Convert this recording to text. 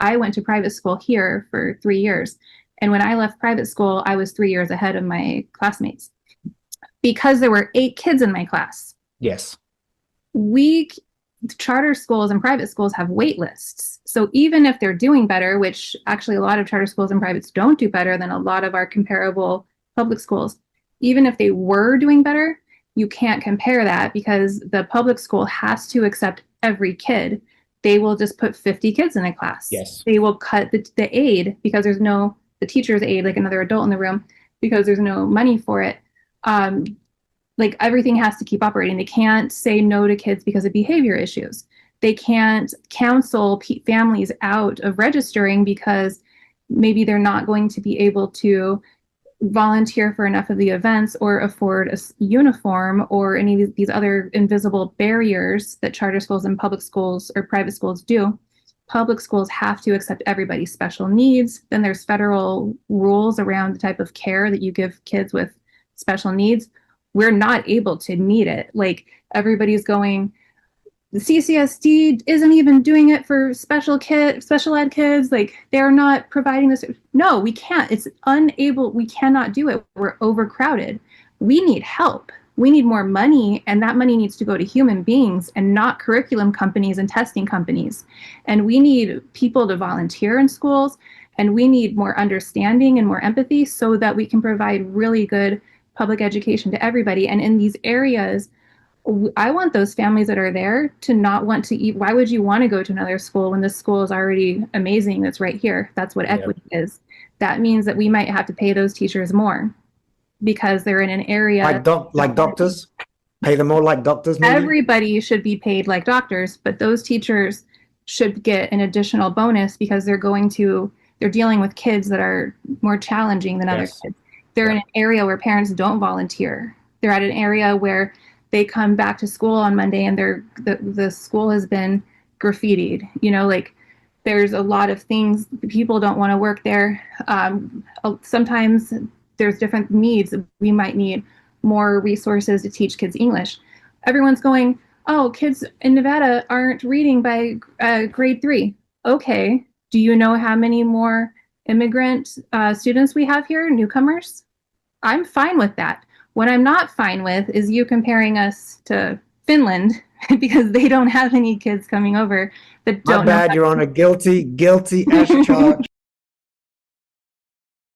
I went to private school here for 3 years. And when I left private school, I was 3 years ahead of my classmates because there were 8 kids in my class. Yes. We Charter schools and private schools have wait lists. So even if they're doing better, which actually a lot of charter schools and privates don't do better than a lot of our comparable public schools, even if they were doing better, you can't compare that because the public school has to accept every kid. They will just put 50 kids in a class. Yes. They will cut the aid because there's no, the teacher's aid, like another adult in the room, because there's no money for it. Um, like everything has to keep operating. They can't say no to kids because of behavior issues. They can't counsel families out of registering because maybe they're not going to be able to volunteer for enough of the events or afford a uniform or any of these other invisible barriers that charter schools and public schools or private schools do. Public schools have to accept everybody's special needs. Then there's federal rules around the type of care that you give kids with special needs. We're not able to meet it. Like everybody's going, the CCSD isn't even doing it for special ed kids. Like they're not providing this. No, we can't. It's unable. We cannot do it. We're overcrowded. We need help. We need more money, and that money needs to go to human beings and not curriculum companies and testing companies. And we need people to volunteer in schools, and we need more understanding and more empathy so that we can provide really good public education to everybody. And in these areas, I want those families that are there to not want to eat. Why would you want to go to another school when this school is already amazing that's right here? That's what equity is. That means that we might have to pay those teachers more because they're in an area. Like doctors? Pay them more like doctors, maybe? Everybody should be paid like doctors, but those teachers should get an additional bonus because they're dealing with kids that are more challenging than other kids. They're in an area where parents don't volunteer. They're at an area where they come back to school on Monday and the school has been graffitied. Like there's a lot of things. People don't want to work there. Sometimes there's different needs. We might need more resources to teach kids English. Everyone's going, oh, kids in Nevada aren't reading by grade 3. Okay. Do you know how many more immigrant students we have here, newcomers? I'm fine with that. What I'm not fine with is you comparing us to Finland because they don't have any kids coming over that don't. My bad, Your Honor. Guilty as charged.